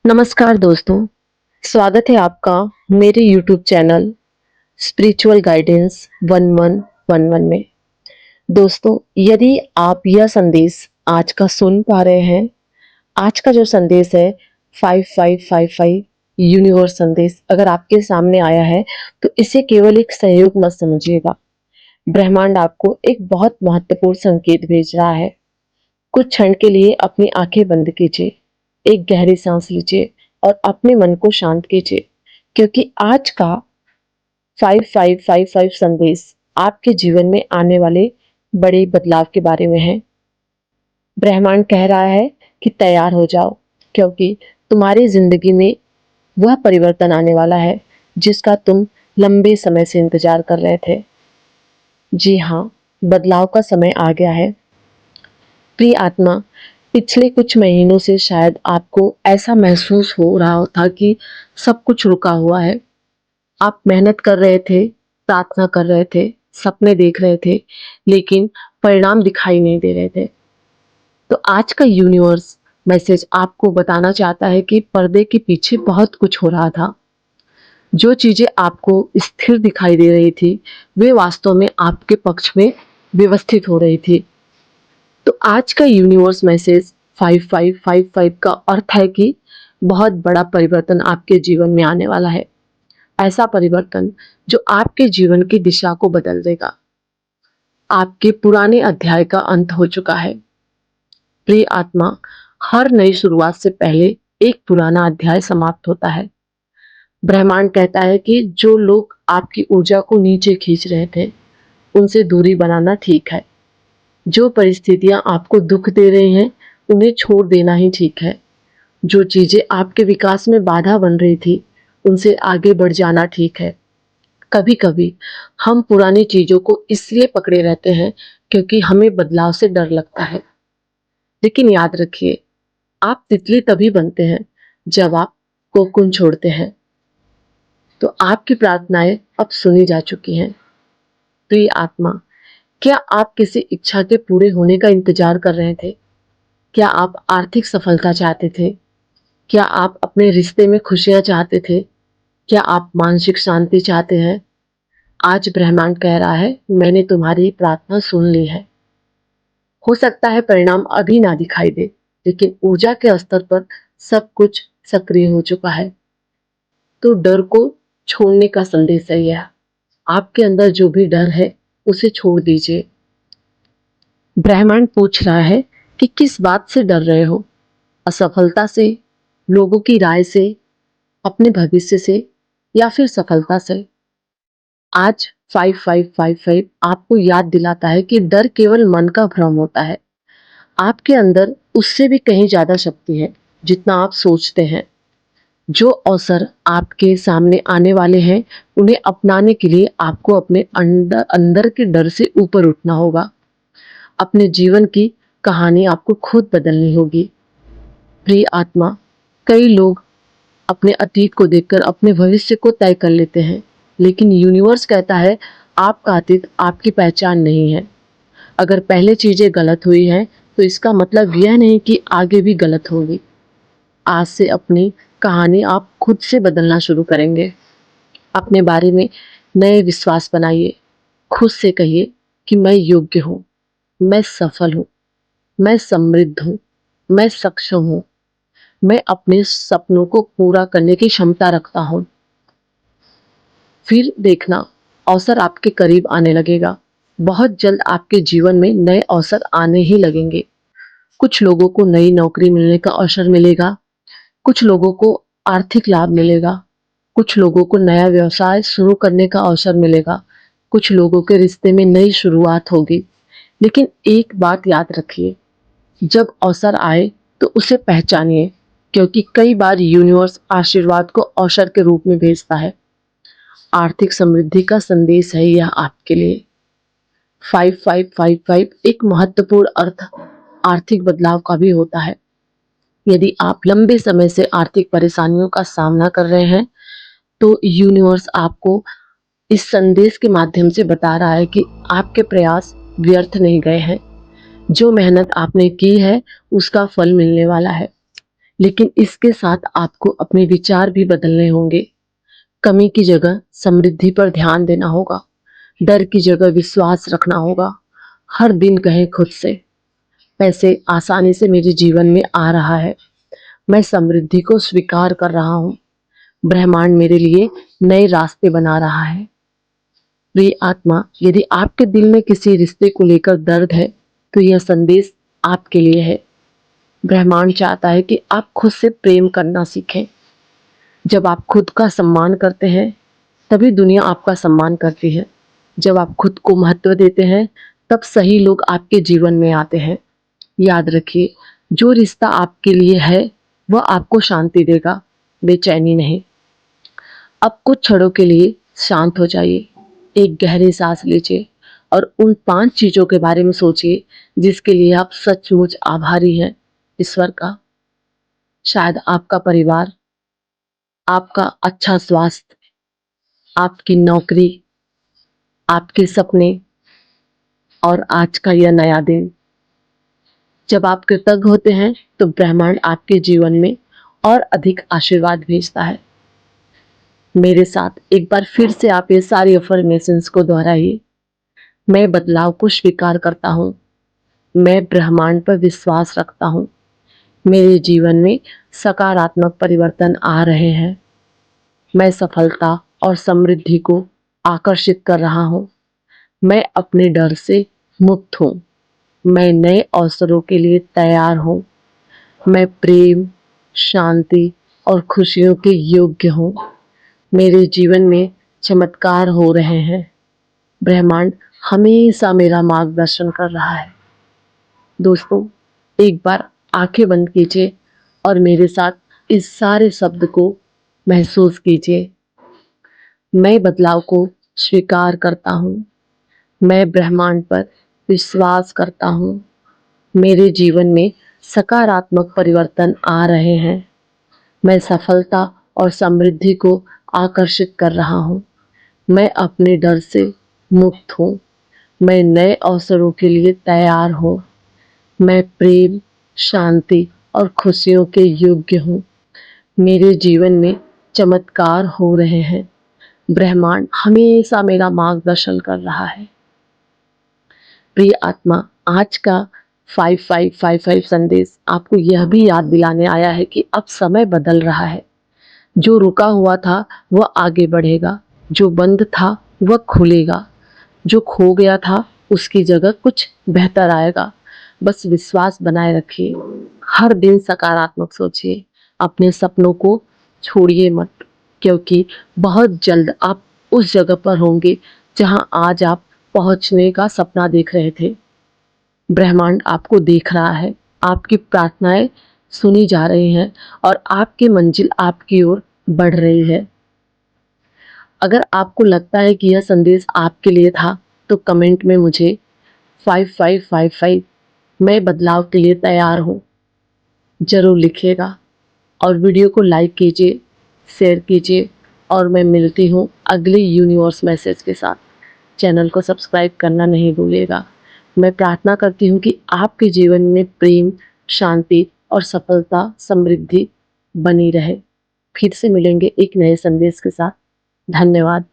नमस्कार दोस्तों, स्वागत है आपका मेरे यूट्यूब चैनल स्पिरिचुअल गाइडेंस 1111 में। दोस्तों, यदि आप यह संदेश आज का सुन पा रहे हैं, आज का जो संदेश है 5555 यूनिवर्स संदेश अगर आपके सामने आया है, तो इसे केवल एक संयोग मत समझिएगा। ब्रह्मांड आपको एक बहुत महत्वपूर्ण संकेत भेज रहा है। कुछ क्षण के लिए अपनी आंखें बंद कीजिए, एक गहरी सांस लीजिए और अपने मन को शांत कीजिए, क्योंकि आज का 5555 संदेश आपके जीवन में आने वाले बड़े बदलाव के बारे में है। ब्रह्मांड कह रहा है कि तैयार हो जाओ, क्योंकि तुम्हारी जिंदगी में वह परिवर्तन आने वाला है जिसका तुम लंबे समय से इंतजार कर रहे थे। जी हाँ, बदलाव का समय आ गया है। प्रिय आत्मा, पिछले कुछ महीनों से शायद आपको ऐसा महसूस हो रहा था कि सब कुछ रुका हुआ है। आप मेहनत कर रहे थे, प्रार्थना कर रहे थे, सपने देख रहे थे, लेकिन परिणाम दिखाई नहीं दे रहे थे। तो आज का यूनिवर्स मैसेज आपको बताना चाहता है कि पर्दे के पीछे बहुत कुछ हो रहा था। जो चीजें आपको स्थिर दिखाई दे रही थी, वे वास्तव में आपके पक्ष में व्यवस्थित हो रही थी। तो आज का यूनिवर्स मैसेज 5555 का अर्थ है कि बहुत बड़ा परिवर्तन आपके जीवन में आने वाला है। ऐसा परिवर्तन जो आपके जीवन की दिशा को बदल देगा। आपके पुराने अध्याय का अंत हो चुका है। प्रिय आत्मा, हर नई शुरुआत से पहले एक पुराना अध्याय समाप्त होता है। ब्रह्मांड कहता है कि जो लोग आपकी ऊर्जा को नीचे खींच रहे थे, उनसे दूरी बनाना ठीक है। जो परिस्थितियां आपको दुख दे रही हैं, उन्हें छोड़ देना ही ठीक है। जो चीजें आपके विकास में बाधा बन रही थी, उनसे आगे बढ़ जाना ठीक है। कभी कभी हम पुरानी चीजों को इसलिए पकड़े रहते हैं क्योंकि हमें बदलाव से डर लगता है। लेकिन याद रखिए, आप तितली तभी बनते हैं जब आप कोकून छोड़ते हैं। तो आपकी प्रार्थनाएं अब सुनी जा चुकी हैं। प्रिय आत्मा, क्या आप किसी इच्छा के पूरे होने का इंतजार कर रहे थे? क्या आप आर्थिक सफलता चाहते थे? क्या आप अपने रिश्ते में खुशियां चाहते थे? क्या आप मानसिक शांति चाहते हैं? आज ब्रह्मांड कह रहा है, मैंने तुम्हारी प्रार्थना सुन ली है। हो सकता है परिणाम अभी ना दिखाई दे, लेकिन ऊर्जा के स्तर पर सब कुछ सक्रिय हो चुका है। तो डर को छोड़ने का संदेश है यह। आपके अंदर जो भी डर है, उसे छोड़ दीजिए। ब्रह्मांड पूछ रहा है कि किस बात से डर रहे हो? असफलता से, लोगों की राय से, अपने भविष्य से, या फिर सफलता से? आज 5555 आपको याद दिलाता है कि डर केवल मन का भ्रम होता है। आपके अंदर उससे भी कहीं ज्यादा शक्ति है जितना आप सोचते हैं। जो अवसर आपके सामने आने वाले हैं, उन्हें अपनाने के लिए आपको अपने अंदर अंदर के डर से ऊपर उठना होगा। अपने जीवन की कहानी आपको खुद बदलनी होगी। प्रिय आत्मा, कई लोग अपने अतीत को देखकर अपने भविष्य को तय कर लेते हैं, लेकिन यूनिवर्स कहता है आपका अतीत आपकी पहचान नहीं है। अगर पहले चीजें गलत हुई हैं, तो इसका मतलब यह नहीं कि आगे भी गलत होगी। आज से अपनी कहानी आप खुद से बदलना शुरू करेंगे। अपने बारे में नए विश्वास बनाइए। खुद से कहिए कि मैं योग्य हूँ, मैं सफल हूँ, मैं समृद्ध हूँ, मैं सक्षम हूँ, मैं अपने सपनों को पूरा करने की क्षमता रखता हूँ। फिर देखना, अवसर आपके करीब आने लगेगा। बहुत जल्द आपके जीवन में नए अवसर आने ही लगेंगे। कुछ लोगों को नई नौकरी मिलने का अवसर मिलेगा, कुछ लोगों को आर्थिक लाभ मिलेगा, कुछ लोगों को नया व्यवसाय शुरू करने का अवसर मिलेगा, कुछ लोगों के रिश्ते में नई शुरुआत होगी। लेकिन एक बात याद रखिए, जब अवसर आए तो उसे पहचानिए, क्योंकि कई बार यूनिवर्स आशीर्वाद को अवसर के रूप में भेजता है। आर्थिक समृद्धि का संदेश है यह आपके लिए। 5555 एक महत्वपूर्ण अर्थ आर्थिक बदलाव का भी होता है। यदि आप लंबे समय से आर्थिक परेशानियों का सामना कर रहे हैं, तो यूनिवर्स आपको इस संदेश के माध्यम से बता रहा है कि आपके प्रयास व्यर्थ नहीं गए हैं। जो मेहनत आपने की है, उसका फल मिलने वाला है। लेकिन इसके साथ आपको अपने विचार भी बदलने होंगे। कमी की जगह समृद्धि पर ध्यान देना होगा। डर की जगह विश्वास रखना होगा। हर दिन कहें खुद से, पैसे आसानी से मेरे जीवन में आ रहा है, मैं समृद्धि को स्वीकार कर रहा हूँ, ब्रह्मांड मेरे लिए नए रास्ते बना रहा है। प्रिय आत्मा, यदि आपके दिल में किसी रिश्ते को लेकर दर्द है तो यह संदेश आपके लिए है। ब्रह्मांड चाहता है कि आप खुद से प्रेम करना सीखें। जब आप खुद का सम्मान करते हैं तभी दुनिया आपका सम्मान करती है। जब आप खुद को महत्व देते हैं तब सही लोग आपके जीवन में आते हैं। याद रखिए, जो रिश्ता आपके लिए है वह आपको शांति देगा, बेचैनी नहीं। अब कुछ क्षणों के लिए शांत हो जाइए, एक गहरी सांस लीजिए और उन 5 चीजों के बारे में सोचिए जिसके लिए आप सचमुच आभारी हैं ईश्वर का। शायद आपका परिवार, आपका अच्छा स्वास्थ्य, आपकी नौकरी, आपके सपने और आज का यह नया दिन। जब आप कृतज्ञ होते हैं तो ब्रह्मांड आपके जीवन में और अधिक आशीर्वाद भेजता है। मेरे साथ एक बार फिर से आप ये सारी अफर्मेशंस को दोहराइए। मैं बदलाव को स्वीकार करता हूँ, मैं ब्रह्मांड पर विश्वास रखता हूँ, मेरे जीवन में सकारात्मक परिवर्तन आ रहे हैं, मैं सफलता और समृद्धि को आकर्षित कर रहा हूँ, मैं अपने डर से मुक्त हूँ, मैं नए अवसरों के लिए तैयार हूँ, मैं प्रेम, शांति और खुशियों के योग्य हूँ, मेरे जीवन में चमत्कार हो रहे हैं, ब्रह्मांड हमेशा मेरा मार्गदर्शन कर रहा है। दोस्तों, एक बार आंखें बंद कीजिए और मेरे साथ इस सारे शब्द को महसूस कीजिए। मैं बदलाव को स्वीकार करता हूँ, मैं ब्रह्मांड पर विश्वास करता हूँ, मेरे जीवन में सकारात्मक परिवर्तन आ रहे हैं, मैं सफलता और समृद्धि को आकर्षित कर रहा हूँ, मैं अपने डर से मुक्त हूँ, मैं नए अवसरों के लिए तैयार हूँ, मैं प्रेम, शांति और खुशियों के योग्य हूँ, मेरे जीवन में चमत्कार हो रहे हैं, ब्रह्मांड हमेशा मेरा मार्गदर्शन कर रहा है। प्रिय आत्मा, आज का 5555 संदेश आपको यह भी याद दिलाने आया है कि अब समय बदल रहा है। जो रुका हुआ था वह आगे बढ़ेगा, जो बंद था वह खुलेगा, जो खो गया था उसकी जगह कुछ बेहतर आएगा। बस विश्वास बनाए रखिए, हर दिन सकारात्मक सोचिए, अपने सपनों को छोड़िए मत, क्योंकि बहुत जल्द आप उस जगह पर होंगे जहां आज आप पहुंचने का सपना देख रहे थे। ब्रह्मांड आपको देख रहा है, आपकी प्रार्थनाएं सुनी जा रही हैं और आपकी मंजिल आपकी ओर बढ़ रही है। अगर आपको लगता है कि यह संदेश आपके लिए था तो कमेंट में मुझे 5555 मैं बदलाव के लिए तैयार हूँ जरूर लिखिएगा और वीडियो को लाइक कीजिए, शेयर कीजिए और मैं मिलती हूँ अगले यूनिवर्स मैसेज के साथ। चैनल को सब्सक्राइब करना नहीं भूलिएगा। मैं प्रार्थना करती हूँ कि आपके जीवन में प्रेम, शांति और सफलता, समृद्धि बनी रहे। फिर से मिलेंगे एक नए संदेश के साथ। धन्यवाद।